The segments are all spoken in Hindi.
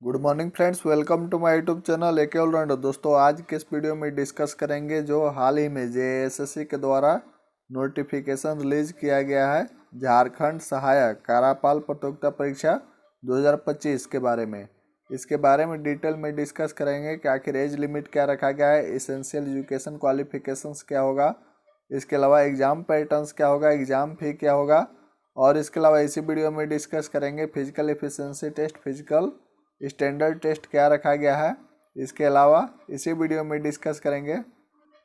Good morning friends, welcome to my YouTube channel AK all-rounder. दोस्तों, आज के इस वीडियो में डिस्कस करेंगे जो हाल ही में जेएसएससी के द्वारा नोटिफिकेशन रिलीज किया गया है झारखंड सहायक कार्यपाल प्रतियोगिता परीक्षा 2025 के बारे में। इसके बारे में डिटेल में डिस्कस करेंगे कि आखिर एज लिमिट क्या रखा गया है, एसेंशियल एजुकेशन क्वालिफिकेशंस क्या होगा, इसके अलावा एग्ज़ाम पैटर्न्स क्या होगा, एग्ज़ाम फी क्या होगा, और इसके अलावा इसी वीडियो में डिस्कस करेंगे physical efficiency test, physical standard test क्या रखा गया है। इसके अलावा इसी वीडियो में डिस्कस करेंगे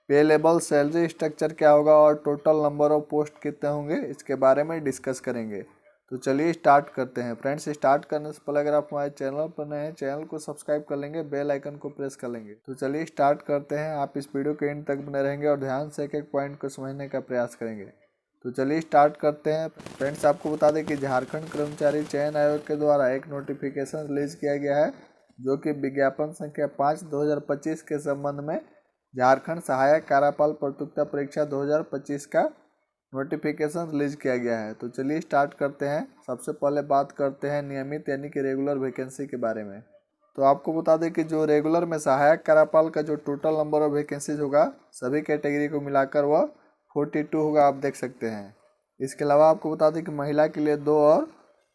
पे लेवल सैलरी स्ट्रक्चर क्या होगा और टोटल नंबर ऑफ पोस्ट कितने होंगे, इसके बारे में डिस्कस करेंगे। तो चलिए स्टार्ट करते हैं फ्रेंड्स। स्टार्ट करने से पहले अगर आप हमारे चैनल पर नए हैं, चैनल को सब्सक्राइब कर लेंगे, बेल आइकन को प्रेस कर लेंगे। तो चलिए स्टार्ट करते हैं। आप इस वीडियो के एंड तक बने रहेंगे और ध्यान से एक एक पॉइंट को समझने का प्रयास करेंगे। तो चलिए स्टार्ट करते हैं फ्रेंड्स। आपको बता दें कि झारखंड कर्मचारी चयन आयोग के द्वारा एक नोटिफिकेशन रिलीज किया गया है जो कि विज्ञापन संख्या 5/2025 के संबंध में झारखंड सहायक कार्यपाल प्रतियोगिता परीक्षा 2025 का नोटिफिकेशन रिलीज किया गया है। तो चलिए स्टार्ट करते हैं। सबसे पहले बात करते हैं नियमित यानी कि रेगुलर वैकेंसी के बारे में। तो आपको बता दें कि जो रेगुलर में सहायक कार्यपाल का जो टोटल नंबर ऑफ वैकेंसीज होगा सभी कैटेगरी को मिलाकर वह 42 होगा, आप देख सकते हैं। इसके अलावा आपको बता दें कि महिला के लिए 2 और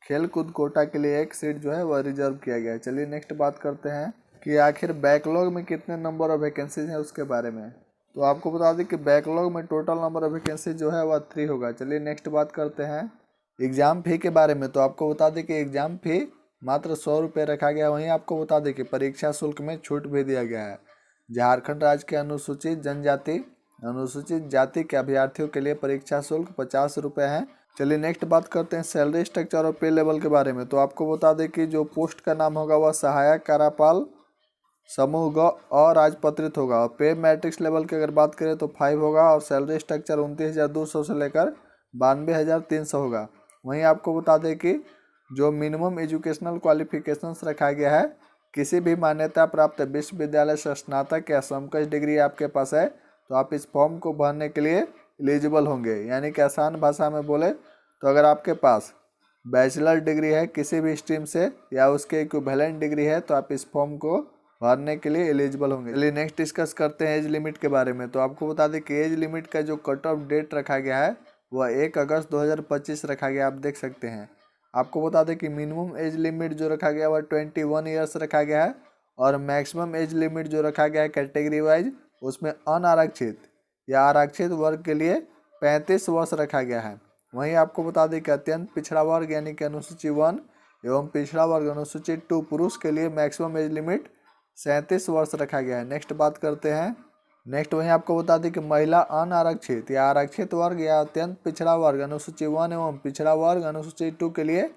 खेल कूद कोटा के लिए 1 सीट जो है वह रिजर्व किया गया है। चलिए नेक्स्ट बात करते हैं कि आखिर बैकलॉग में कितने नंबर ऑफ वैकेंसीज हैं उसके बारे में। तो आपको बता दें कि बैकलॉग में टोटल नंबर ऑफ वैकेंसी जो है वह 3 होगा। चलिए नेक्स्ट बात करते हैं एग्ज़ाम फ़ी के बारे में। तो आपको बता दें कि एग्ज़ाम फ़ी मात्र 100 रुपये रखा गया। वहीं आपको बता दें कि परीक्षा शुल्क में छूट भी दिया गया है। झारखंड राज्य के अनुसूचित जाति के अभ्यर्थियों के लिए परीक्षा शुल्क 50 रुपये है। चलिए नेक्स्ट बात करते हैं सैलरी स्ट्रक्चर और पे लेवल के बारे में। तो आपको बता दें कि जो पोस्ट का नाम होगा वह सहायक कार्यपाल समूह ग अराजपत्रित होगा। और पे मैट्रिक्स लेवल की अगर बात करें तो 5 होगा और सैलरी स्ट्रक्चर 29,200 से लेकर 92,300 होगा। वहीं आपको बता दें कि जो मिनिमम एजुकेशनल क्वालिफिकेशंस रखा गया है, किसी भी मान्यता प्राप्त विश्वविद्यालय से स्नातक या समकक्ष डिग्री आपके पास है तो आप इस फॉर्म को भरने के लिए एलिजिबल होंगे। यानी कि आसान भाषा में बोले तो अगर आपके पास बैचलर डिग्री है किसी भी स्ट्रीम से या उसके इक्विवेलेंट डिग्री है तो आप इस फॉर्म को भरने के लिए एलिजिबल होंगे। चलिए नेक्स्ट डिस्कस करते हैं एज लिमिट के बारे में। तो आपको बता दें कि एज लिमिट का जो कट ऑफ डेट रखा गया है वह 1 अगस्त 2025 रखा गया, आप देख सकते हैं। आपको बता दें कि मिनिमम एज लिमिट जो रखा गया वह 21 ईयर्स रखा गया है और मैक्सिमम एज लिमिट जो रखा गया है कैटेगरी वाइज उसमें अनारक्षित या आरक्षित वर्ग के लिए 35 वर्ष रखा गया है। वहीं आपको बता दें कि अत्यंत पिछड़ा वर्ग यानी कि अनुसूची 1 एवं पिछड़ा वर्ग अनुसूची 2 पुरुष के लिए मैक्सिमम एज लिमिट 37 वर्ष रखा गया है। नेक्स्ट बात करते हैं वहीं आपको बता दें कि महिला अनारक्षित या आरक्षित वर्ग या अत्यंत पिछड़ा वर्ग अनुसूची 1 एवं पिछड़ा वर्ग अनुसूची 2 के लिए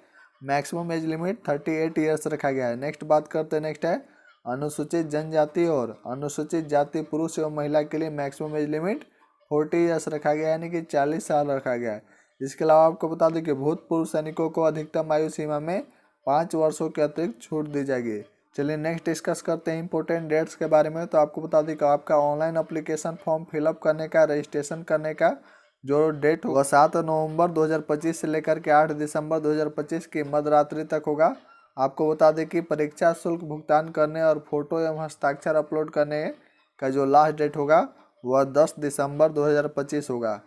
मैक्सिमम एज लिमिट 38 ईयर्स रखा गया है। नेक्स्ट बात करते हैं नेक्स्ट है अनुसूचित जनजाति और अनुसूचित जाति पुरुष एवं महिला के लिए मैक्सिमम एज लिमिट 40 ईयर्स रखा गया यानी कि 40 साल रखा गया है। इसके अलावा आपको बता दें कि भूतपूर्व सैनिकों को अधिकतम आयु सीमा में 5 वर्षों के अतिरिक्त छूट दी जाएगी। चलिए नेक्स्ट डिस्कस करते हैं इंपॉर्टेंट डेट्स के बारे में। तो आपको बता दें कि आपका ऑनलाइन एप्लीकेशन फॉर्म फिलअप करने का, रजिस्ट्रेशन करने का जो डेट होगा 7 नवंबर 2025 से लेकर के 8 दिसंबर 2025 की मध्यरात्रि तक होगा। आपको बता दें कि परीक्षा शुल्क भुगतान करने और फोटो एवं हस्ताक्षर अपलोड करने का जो लास्ट डेट होगा वह 10 दिसंबर 2025 होगा।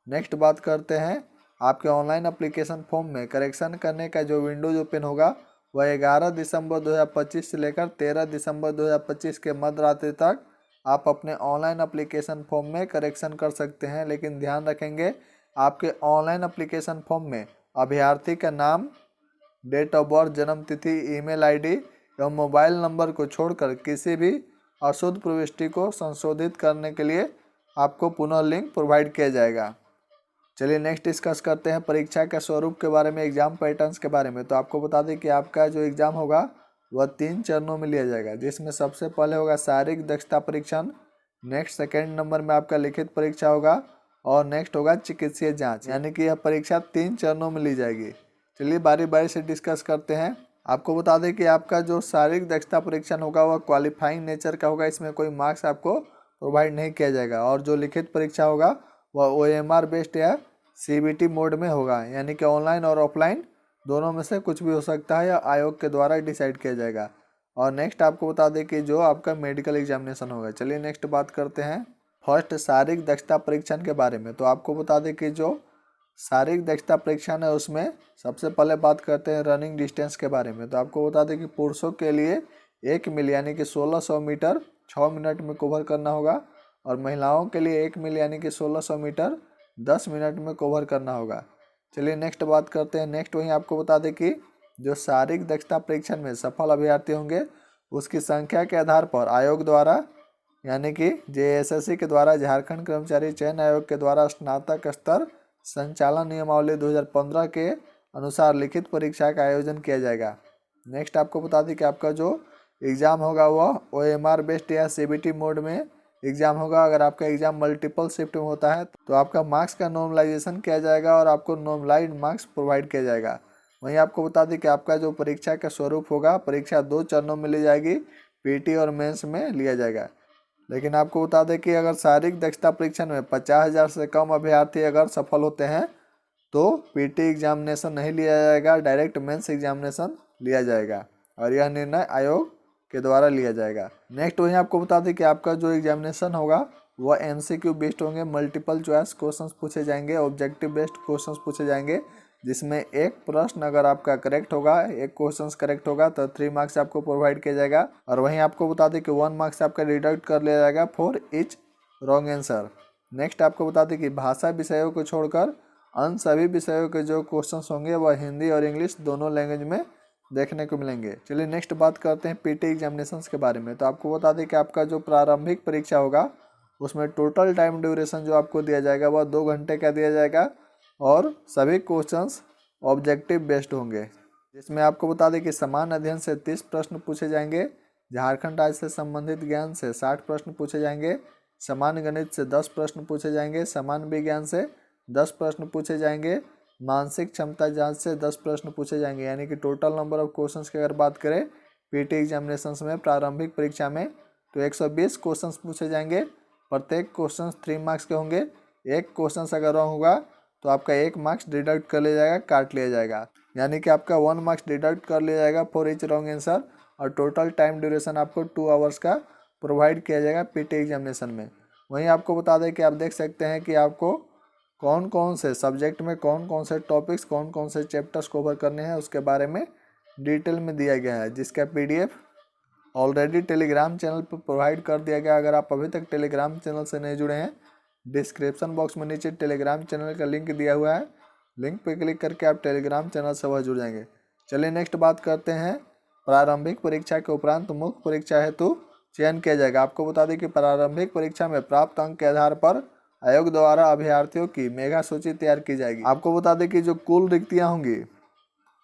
नेक्स्ट बात करते हैं आपके ऑनलाइन एप्लीकेशन फॉर्म में करेक्शन करने का जो विंडोज ओपन होगा वह 11 दिसंबर 2025 से लेकर 13 दिसंबर 2025 के मध्यरात्रि तक आप अपने ऑनलाइन एप्लीकेशन फॉर्म में करेक्शन कर सकते हैं। लेकिन ध्यान रखेंगे आपके ऑनलाइन एप्लीकेशन फॉर्म में अभ्यर्थी का नाम, डेट ऑफ बर्थ, जन्म तिथि, ईमेल आईडी एवं मोबाइल नंबर को छोड़कर किसी भी अशुद्ध प्रविष्टि को संशोधित करने के लिए आपको पुनः लिंक प्रोवाइड किया जाएगा। चलिए नेक्स्ट डिस्कस करते हैं परीक्षा के स्वरूप के बारे में, एग्जाम पैटर्न्स के बारे में। तो आपको बता दें कि आपका जो एग्ज़ाम होगा वह 3 चरणों में लिया जाएगा, जिसमें सबसे पहले होगा शारीरिक दक्षता परीक्षण, नेक्स्ट सेकेंड नंबर में आपका लिखित परीक्षा होगा और नेक्स्ट होगा चिकित्सीय जाँच। यानी कि यह परीक्षा 3 चरणों में ली जाएगी। चलिए बारी बारी से डिस्कस करते हैं। आपको बता दें कि आपका जो शारीरिक दक्षता परीक्षण होगा वह क्वालिफाइंग नेचर का होगा, इसमें कोई मार्क्स आपको प्रोवाइड नहीं किया जाएगा। और जो लिखित परीक्षा होगा वह OMR बेस्ड या CBT मोड में होगा, यानी कि ऑनलाइन और ऑफलाइन दोनों में से कुछ भी हो सकता है या आयोग के द्वारा डिसाइड किया जाएगा। और नेक्स्ट आपको बता दें कि जो आपका मेडिकल एग्जामिनेशन होगा। चलिए नेक्स्ट बात करते हैं फर्स्ट शारीरिक दक्षता परीक्षण के बारे में। तो आपको बता दें कि जो शारीरिक दक्षता परीक्षण है उसमें सबसे पहले बात करते हैं रनिंग डिस्टेंस के बारे में। तो आपको बता दें कि पुरुषों के लिए 1 मील यानी कि 1600 मीटर 6 मिनट में कवर करना होगा, और महिलाओं के लिए 1 मील यानी कि 1600 मीटर 10 मिनट में कवर करना होगा। चलिए नेक्स्ट बात करते हैं। नेक्स्ट वहीं आपको बता दें कि जो शारीरिक दक्षता परीक्षण में सफल अभ्यर्थी होंगे उसकी संख्या के आधार पर आयोग द्वारा यानी कि JSSC के द्वारा झारखंड कर्मचारी चयन आयोग के द्वारा स्नातक स्तर संचालन नियमावली 2015 के अनुसार लिखित परीक्षा का आयोजन किया जाएगा। नेक्स्ट आपको बता दें कि आपका जो एग्ज़ाम होगा वह OMR बेस्ड या CBT मोड में एग्ज़ाम होगा। अगर आपका एग्ज़ाम मल्टीपल शिफ्ट में होता है तो आपका मार्क्स का नॉर्मलाइजेशन किया जाएगा और आपको नॉर्मलाइज्ड मार्क्स प्रोवाइड किया जाएगा। वहीं आपको बता दें कि आपका जो परीक्षा का स्वरूप होगा, परीक्षा 2 चरणों में ली जाएगी, PT और मेंस में लिया जाएगा। लेकिन आपको बता दें कि अगर शारीरिक दक्षता परीक्षण में 50,000 से कम अभ्यर्थी अगर सफल होते हैं तो PT एग्जामिनेशन नहीं लिया जाएगा, डायरेक्ट मेंस एग्जामिनेशन लिया जाएगा और यह निर्णय आयोग के द्वारा लिया जाएगा। नेक्स्ट वहीं आपको बता दें कि आपका जो एग्जामिनेशन होगा वह MCQ बेस्ड होंगे, मल्टीपल चॉइस क्वेश्चंस पूछे जाएंगे, ऑब्जेक्टिव बेस्ड क्वेश्चंस पूछे जाएंगे, जिसमें एक प्रश्न अगर आपका करेक्ट होगा, एक क्वेश्चन करेक्ट होगा तो 3 मार्क्स आपको प्रोवाइड किया जाएगा। और वहीं आपको बता दें कि 1 मार्क्स आपका डिडक्ट कर लिया जाएगा for each wrong answer. Next आपको बता दें कि भाषा विषयों को छोड़कर अन्य सभी विषयों के जो क्वेश्चन होंगे वह हिंदी और इंग्लिश दोनों लैंग्वेज में देखने को मिलेंगे। चलिए नेक्स्ट बात करते हैं PT एग्जामिनेशन के बारे में। तो आपको बता दें कि आपका जो प्रारंभिक परीक्षा होगा उसमें टोटल टाइम ड्यूरेशन जो आपको दिया जाएगा वह 2 घंटे का दिया जाएगा और सभी क्वेश्चंस ऑब्जेक्टिव बेस्ड होंगे, जिसमें आपको बता दें कि समान अध्ययन से 30 प्रश्न पूछे जाएंगे, झारखंड राज्य से संबंधित ज्ञान से 60 प्रश्न पूछे जाएंगे, समान गणित से 10 प्रश्न पूछे जाएंगे, समान विज्ञान से 10 प्रश्न पूछे जाएंगे, मानसिक क्षमता जांच से 10 प्रश्न पूछे जाएंगे। यानी कि टोटल नंबर ऑफ क्वेश्चंस की अगर बात करें PT एग्जामिनेशन में प्रारंभिक परीक्षा में तो 120 क्वेश्चंस पूछे जाएंगे। प्रत्येक क्वेश्चन 3 मार्क्स के होंगे। एक क्वेश्चन अगर रॉन्ग होगा तो आपका 1 मार्क्स डिडक्ट कर लिया जाएगा, काट लिया जाएगा, यानी कि आपका 1 मार्क्स डिडक्ट कर लिया जाएगा फॉर ईच रॉन्ग आंसर। और टोटल टाइम ड्यूरेशन आपको 2 आवर्स का प्रोवाइड किया जाएगा PT एग्जामिनेशन में। वहीं आपको बता दें कि आप देख सकते हैं कि आपको कौन कौन से सब्जेक्ट में कौन कौन से टॉपिक्स कौन कौन से चैप्टर्स कवर करने हैं उसके बारे में डिटेल में दिया गया है, जिसका PDF ऑलरेडी टेलीग्राम चैनल पर प्रोवाइड कर दिया गया। अगर आप अभी तक टेलीग्राम चैनल से नहीं जुड़े हैं, डिस्क्रिप्शन बॉक्स में नीचे टेलीग्राम चैनल का लिंक दिया हुआ है, लिंक पर क्लिक करके आप टेलीग्राम चैनल से वह जुड़ जाएंगे। चलिए नेक्स्ट बात करते हैं प्रारंभिक परीक्षा के उपरांत मुख्य परीक्षा हेतु चयन किया जाएगा। आपको बता दें कि प्रारंभिक परीक्षा में प्राप्त अंक के आधार पर आयोग द्वारा अभ्यर्थियों की मेगा सूची तैयार की जाएगी। आपको बता दें कि जो कुल रिक्तियां होंगी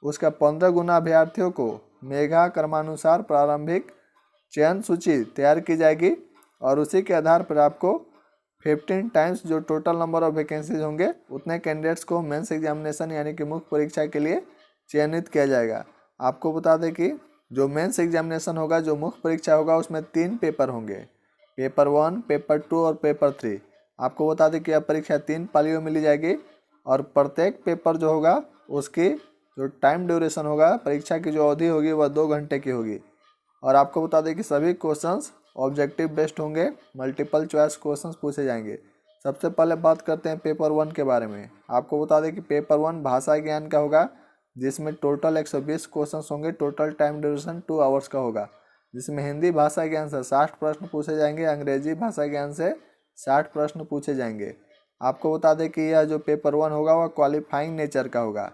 उसका 15 गुना अभ्यर्थियों को मेगा क्रमानुसार प्रारंभिक चयन सूची तैयार की जाएगी और उसी के आधार पर आपको 15 टाइम्स जो टोटल नंबर ऑफ वैकेंसीज होंगे उतने कैंडिडेट्स को मेंस एग्जामिनेशन यानी कि मुख्य परीक्षा के लिए चयनित किया जाएगा। आपको बता दें कि जो मेंस एग्जामिनेशन होगा, जो मुख्य परीक्षा होगा, उसमें 3 पेपर होंगे, पेपर 1, पेपर 2 और पेपर 3। आपको बता दें कि यह परीक्षा 3 पालियों में ली जाएगी और प्रत्येक पेपर जो होगा उसकी जो टाइम ड्यूरेशन होगा, परीक्षा की जो अवधि होगी वह 2 घंटे की होगी। और आपको बता दें कि सभी क्वेश्चंस ऑब्जेक्टिव बेस्ड होंगे, मल्टीपल चॉइस क्वेश्चंस पूछे जाएंगे। सबसे पहले बात करते हैं पेपर 1 के बारे में। आपको बता दें कि पेपर 1 भाषा ज्ञान का होगा, जिसमें टोटल 120 क्वेश्चंस होंगे, टोटल टाइम ड्यूरेशन 2 आवर्स का होगा, जिसमें हिंदी भाषा ज्ञान से 60 प्रश्न पूछे जाएंगे, अंग्रेजी भाषा ज्ञान से 60 प्रश्न पूछे जाएंगे। आपको बता दें कि यह जो पेपर 1 होगा वह क्वालिफाइंग नेचर का होगा,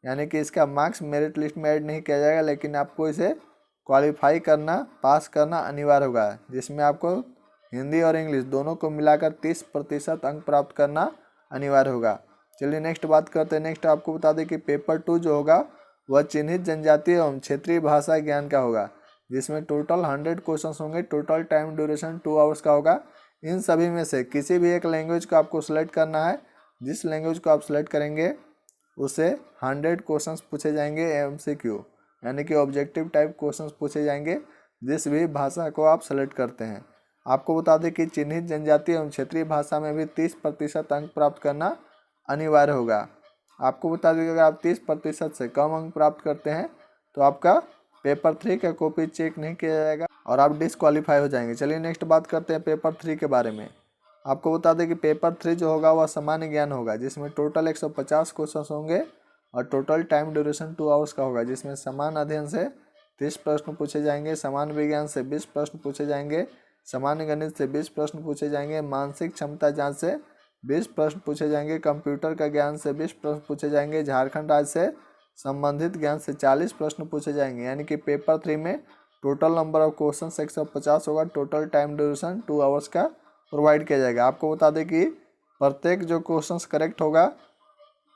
यानी कि इसका मार्क्स मेरिट लिस्ट में ऐड नहीं किया जाएगा, लेकिन आपको इसे क्वालिफाई करना, पास करना अनिवार्य होगा, जिसमें आपको हिंदी और इंग्लिश दोनों को मिलाकर 30% अंक प्राप्त करना अनिवार्य होगा। चलिए नेक्स्ट बात करते हैं। नेक्स्ट आपको बता दें कि पेपर 2 जो होगा वह चिन्हित जनजातीय एवं क्षेत्रीय भाषा ज्ञान का होगा, जिसमें टोटल 100 क्वेश्चन होंगे, टोटल टाइम ड्यूरेशन 2 आवर्स का होगा। इन सभी में से किसी भी एक लैंग्वेज को आपको सेलेक्ट करना है, जिस लैंग्वेज को आप सेलेक्ट करेंगे उससे 100 क्वेश्चंस पूछे जाएंगे MCQ, यानी कि ऑब्जेक्टिव टाइप क्वेश्चंस पूछे जाएंगे जिस भी भाषा को आप सेलेक्ट करते हैं। आपको बता दें कि चिन्हित जनजातीय एवं क्षेत्रीय भाषा में भी 30% अंक प्राप्त करना अनिवार्य होगा। आपको बता दें कि अगर आप 30% से कम अंक प्राप्त करते हैं तो आपका पेपर 3 का कॉपी चेक नहीं किया जाएगा और आप डिसक्वालीफाई हो जाएंगे। चलिए नेक्स्ट बात करते हैं पेपर 3 के बारे में। आपको बता दें कि पेपर 3 जो होगा वह सामान्य ज्ञान होगा, जिसमें टोटल 150 क्वेश्चन होंगे और टोटल टाइम ड्यूरेशन 2 आवर्स का होगा, जिसमें समान अध्ययन से 30 प्रश्न पूछे जाएंगे, समान विज्ञान से 20 प्रश्न पूछे जाएंगे, सामान्य गणित से 20 प्रश्न पूछे जाएंगे, मानसिक क्षमता जांच से 20 प्रश्न पूछे जाएंगे, कंप्यूटर का ज्ञान से 20 प्रश्न पूछे जाएंगे, झारखंड राज्य से संबंधित ज्ञान से 40 प्रश्न पूछे जाएंगे। यानी कि पेपर 3 में टोटल नंबर ऑफ क्वेश्चन 150 होगा, टोटल टाइम ड्यूरेशन 2 आवर्स का प्रोवाइड किया जाएगा। आपको बता दें कि प्रत्येक जो क्वेश्चन करेक्ट होगा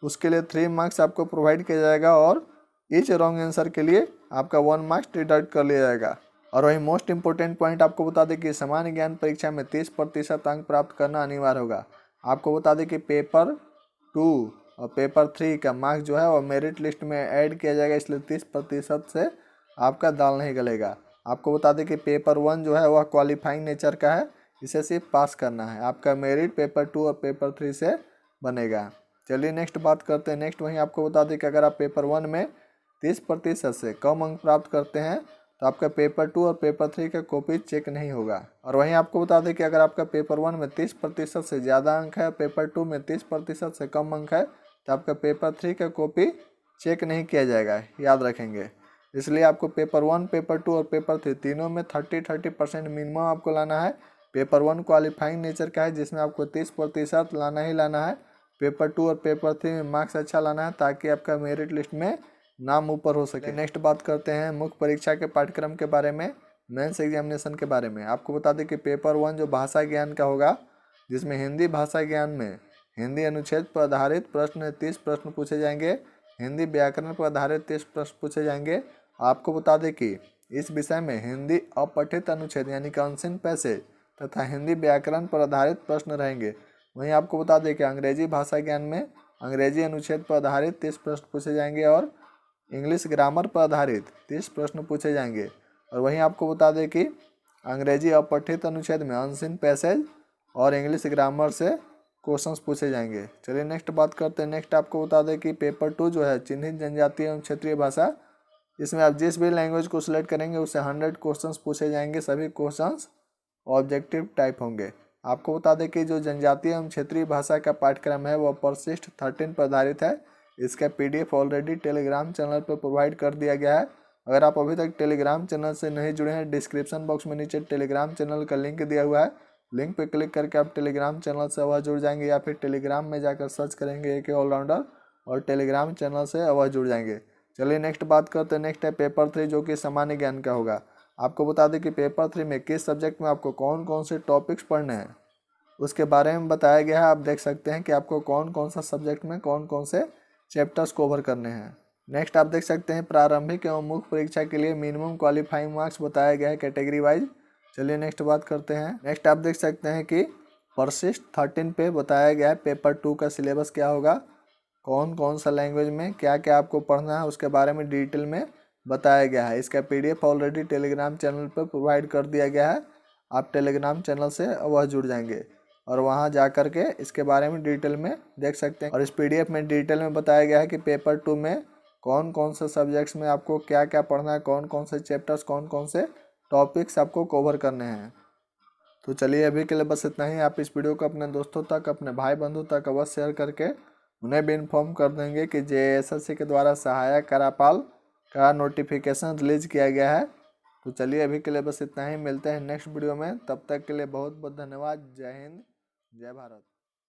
उसके लिए 3 मार्क्स आपको प्रोवाइड किया जाएगा और ईच रॉन्ग आंसर के लिए आपका 1 मार्क्स डिडक्ट कर लिया जाएगा। और वही मोस्ट इंपॉर्टेंट पॉइंट आपको बता दें कि सामान्य ज्ञान परीक्षा में 30% अंक प्राप्त करना अनिवार्य होगा। आपको बता दें कि पेपर 2 और पेपर 3 का मार्क्स जो है वो मेरिट लिस्ट में ऐड किया जाएगा, इसलिए 30% से आपका दाल नहीं गलेगा। आपको बता दें कि पेपर 1 जो है वह क्वालिफाइंग नेचर का है, इसे सिर्फ पास करना है। आपका मेरिट पेपर 2 और पेपर 3 से बनेगा। चलिए नेक्स्ट बात करते हैं। नेक्स्ट वहीं आपको बता दें कि अगर आप पेपर 1 में 30% से कम अंक प्राप्त करते हैं तो आपका पेपर 2 और पेपर 3 का कॉपी चेक नहीं होगा। और वहीं आपको बता दें कि अगर आपका पेपर 1 में 30% से ज़्यादा अंक है, पेपर 2 में 30% से कम अंक है, तो आपका पेपर 3 का कॉपी चेक नहीं किया जाएगा, याद रखेंगे। इसलिए आपको पेपर 1, पेपर 2 और पेपर 3 तीनों में 30% मिनिमम आपको लाना है। पेपर 1 क्वालिफाइंग नेचर का है, जिसमें आपको 30% लाना ही लाना है। पेपर 2 और पेपर 3 में मार्क्स अच्छा लाना है ताकि आपका मेरिट लिस्ट में नाम ऊपर हो सके। नेक्स्ट बात करते हैं मुख्य परीक्षा के पाठ्यक्रम के बारे में, मेंस एग्जामिनेशन के बारे में। आपको बता दें कि पेपर 1 जो भाषा ज्ञान का होगा, जिसमें हिंदी भाषा ज्ञान में हिंदी अनुच्छेद पर आधारित प्रश्न 30 प्रश्न पूछे जाएंगे, हिंदी व्याकरण पर आधारित 30 प्रश्न पूछे जाएंगे। आपको बता दें कि इस विषय में हिंदी अपठित अनुच्छेद यानी कि अनसीन पैसेज तथा हिंदी व्याकरण पर आधारित प्रश्न रहेंगे। वहीं आपको बता दें कि अंग्रेजी भाषा ज्ञान में अंग्रेजी अनुच्छेद पर आधारित 30 प्रश्न पूछे जाएंगे और इंग्लिश ग्रामर पर आधारित 30 प्रश्न पूछे जाएंगे। और वहीं आपको बता दें कि अंग्रेजी अपठित अनुच्छेद में अनसीन पैसेज और इंग्लिश ग्रामर से क्वेश्चंस पूछे जाएंगे। चलिए नेक्स्ट बात करते हैं। नेक्स्ट आपको बता दें कि पेपर 2 जो है चिन्हित जनजातीय एवं क्षेत्रीय भाषा, इसमें आप जिस भी लैंग्वेज को सिलेक्ट करेंगे उससे 100 क्वेश्चंस पूछे जाएंगे। सभी क्वेश्चंस ऑब्जेक्टिव टाइप होंगे। आपको बता दें कि जो जनजातीय एवं क्षेत्रीय भाषा का पाठ्यक्रम है वह परिशिष्ट 13 पर आधारित है। इसका PDF ऑलरेडी टेलीग्राम चैनल पर प्रोवाइड कर दिया गया है। अगर आप अभी तक टेलीग्राम चैनल से नहीं जुड़े हैं, डिस्क्रिप्शन बॉक्स में नीचे टेलीग्राम चैनल का लिंक दिया हुआ है, लिंक पर क्लिक करके आप टेलीग्राम चैनल से अवश्य जुड़ जाएंगे, या फिर टेलीग्राम में जाकर सर्च करेंगे AK ऑलराउंडर और टेलीग्राम चैनल से अवश्य जुड़ जाएंगे। चलिए नेक्स्ट बात करते हैं। नेक्स्ट है पेपर 3 जो कि सामान्य ज्ञान का होगा। आपको बता दें कि पेपर 3 में किस सब्जेक्ट में आपको कौन कौन से टॉपिक्स पढ़ने हैं उसके बारे में बताया गया है। आप देख सकते हैं कि आपको कौन कौन सा सब्जेक्ट में कौन कौन से चैप्टर्स कवर करने हैं। नेक्स्ट आप देख सकते हैं प्रारंभिक एवं मुख्य परीक्षा के लिए मिनिमम क्वालिफाइंग मार्क्स बताया गया है कैटेगरी वाइज। चलिए नेक्स्ट बात करते हैं। नेक्स्ट आप देख सकते हैं कि परिशिष्ट 13 पे बताया गया है पेपर 2 का सिलेबस क्या होगा, कौन कौन सा लैंग्वेज में क्या क्या आपको पढ़ना है उसके बारे में डिटेल में बताया गया है। इसका PDF ऑलरेडी टेलीग्राम चैनल पर प्रोवाइड कर दिया गया है। आप टेलीग्राम चैनल से वह जुड़ जाएंगे और वहां जा कर के इसके बारे में डिटेल में देख सकते हैं। और इस PDF में डिटेल में बताया गया है कि पेपर 2 में कौन कौन से सब्जेक्ट्स में आपको क्या क्या पढ़ना है, कौन कौन से चैप्टर्स, कौन कौन से टॉपिक्स आपको कवर करने हैं। तो चलिए अभी के लिए बस इतना ही। आप इस वीडियो को अपने दोस्तों तक, अपने भाई बंधु तक अवश्य शेयर करके उन्हें भी इन्फॉर्म कर देंगे कि JSSC के द्वारा सहायक कार्यपाल का नोटिफिकेशन रिलीज किया गया है। तो चलिए अभी के लिए बस इतना ही। मिलते हैं नेक्स्ट वीडियो में, तब तक के लिए बहुत बहुत धन्यवाद। जय हिंद, जय भारत।